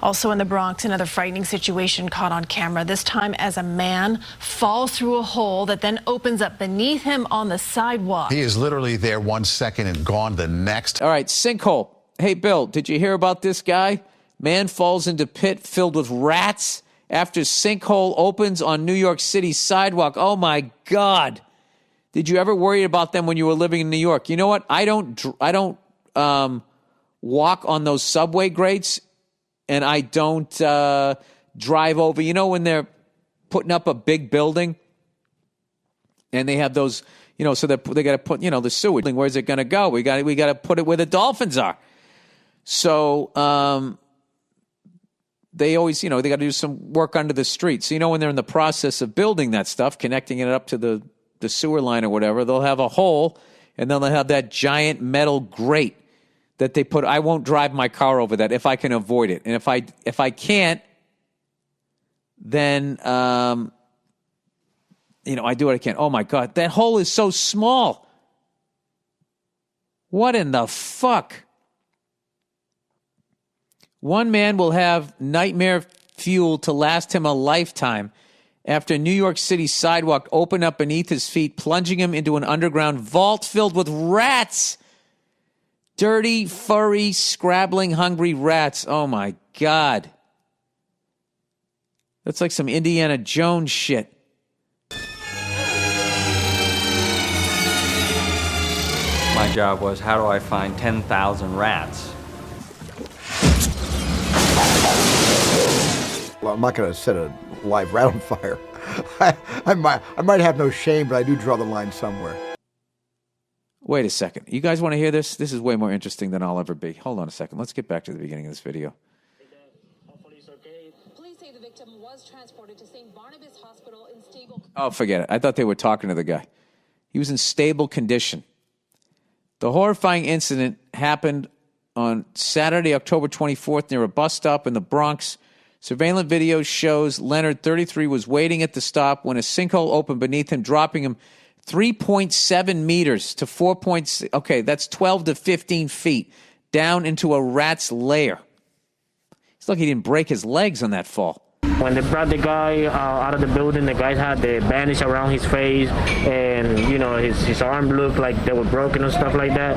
Also in the Bronx, another frightening situation caught on camera, this time as a man falls through a hole that then opens up beneath him on the sidewalk. He is literally there 1 second and gone the next. All right, Sinkhole. Hey, Bill, did you hear about this guy? Man falls into pit filled with rats after sinkhole opens on New York City sidewalk. Oh, my God. Did you ever worry about them when you were living in New York? You know what? I don't walk on those subway grates, and I don't drive over. You know when they're putting up a big building and they have those, so they got to put, the sewage. Where's it going to go? We got to put it where the dolphins are. So they always, they got to do some work under the street. So, when they're in the process of building that stuff, connecting it up to the sewer line or whatever, they'll have a hole, and then they'll have that giant metal grate that they put. I won't drive my car over that if I can avoid it. And if I can't, then, I do what I can. Oh, my God, that hole is so small. What in the fuck? One man will have nightmare fuel to last him a lifetime after New York City sidewalk opened up beneath his feet, plunging him into an underground vault filled with rats. Dirty, furry, scrabbling, hungry rats. Oh, my God. That's like some Indiana Jones shit. My job was, how do I find 10,000 rats? Well, I'm not going to set a live rat on fire. I might have no shame, but I do draw the line somewhere. Wait a second. You guys want to hear this? This is way more interesting than I'll ever be. Hold on a second. Let's get back to the beginning of this video. Police say the victim was transported to St. Barnabas Hospital in stable... Oh, forget it. I thought they were talking to the guy. He was in stable condition. The horrifying incident happened on Saturday, October 24th, near a bus stop in the Bronx. Surveillance video shows Leonard, 33, was waiting at the stop when a sinkhole opened beneath him, dropping him 3.7 meters to 4.6. Okay, that's 12 to 15 feet down into a rat's lair. It's like he didn't break his legs on that fall. When they brought the guy out of the building, the guy had the bandage around his face, and his arm looked like they were broken and stuff like that.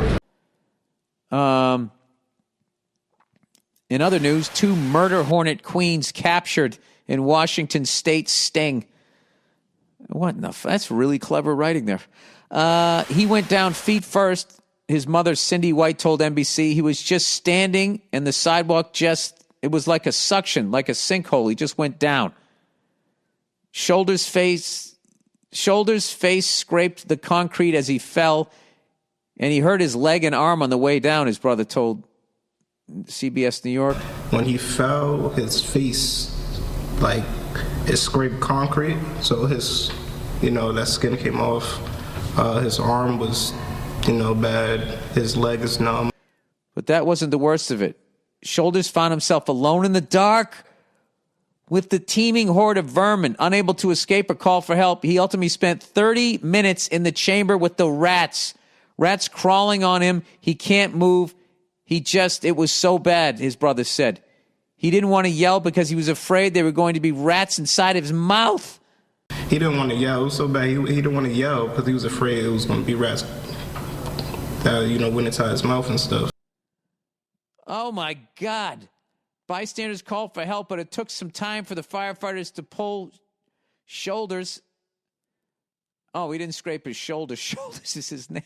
In other news, 2 murder hornet queens captured in Washington State sting. What in the that's really clever writing there. He went down feet first. His mother, Cindy White, told NBC he was just standing and the sidewalk it was like a suction, like a sinkhole. He just went down. Shoulders, face scraped the concrete as he fell, and he hurt his leg and arm on the way down, his brother told CBS New York. When he fell, his face, it scraped concrete, so his, that skin came off. His arm was, bad. His leg is numb. But that wasn't the worst of it. Shoulders found himself alone in the dark with the teeming horde of vermin, unable to escape or call for help. He ultimately spent 30 minutes in the chamber with the rats crawling on him. He can't move. It was so bad, his brother said. He didn't want to yell because he was afraid there were going to be rats inside of his mouth. He didn't want to yell. It was so bad. He didn't want to yell because he was afraid it was going to be rats that, went inside his mouth and stuff. Oh, my God. Bystanders called for help, but it took some time for the firefighters to pull Shoulders. Oh, he didn't scrape his shoulders. Shoulders is his name.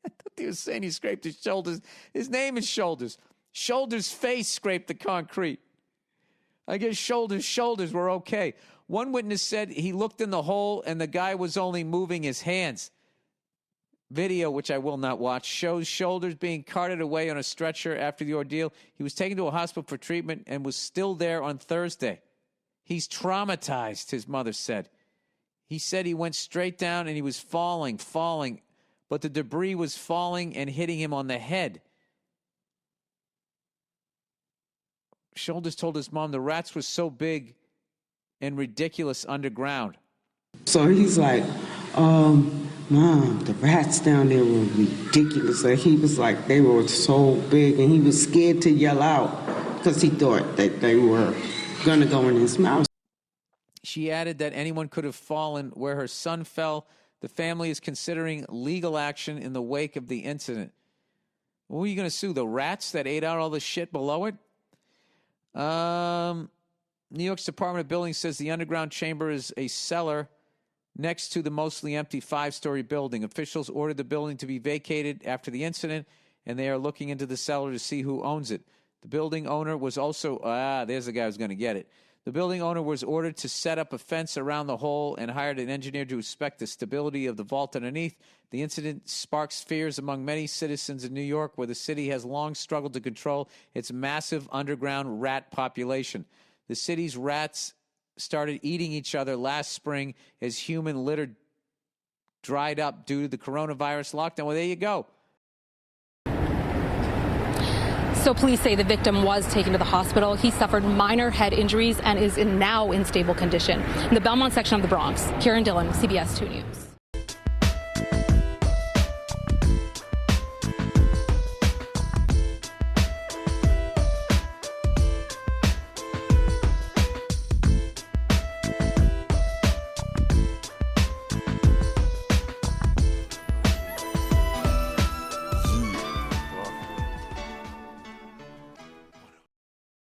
I thought he was saying he scraped his shoulders. His name is Shoulders. Shoulders' face scraped the concrete. I guess shoulders were okay. One witness said he looked in the hole and the guy was only moving his hands. Video, which I will not watch, shows Shoulders being carted away on a stretcher after the ordeal. He was taken to a hospital for treatment and was still there on Thursday. He's traumatized, his mother said. He said he went straight down and he was falling, but the debris was falling and hitting him on the head. Shoulders told his mom the rats were so big and ridiculous underground. So he's like, Mom, the rats down there were ridiculous. And he was like, they were so big, and he was scared to yell out because he thought that they were going to go in his mouth. She added that anyone could have fallen where her son fell. The family is considering legal action in the wake of the incident. Who are you going to sue? The rats that ate out all the shit below it? New York's Department of Buildings says the underground chamber is a cellar next to the mostly empty 5-story building. Officials ordered the building to be vacated after the incident, and they are looking into the cellar to see who owns it. The building owner was also, there's the guy who's going to get it. The building owner was ordered to set up a fence around the hole and hired an engineer to inspect the stability of the vault underneath. The incident sparks fears among many citizens in New York, where the city has long struggled to control its massive underground rat population. The city's rats started eating each other last spring as human litter dried up due to the coronavirus lockdown. Well, there you go. So police say the victim was taken to the hospital. He suffered minor head injuries and is now in stable condition. In the Belmont section of the Bronx, Karen Dillon, CBS 2 News.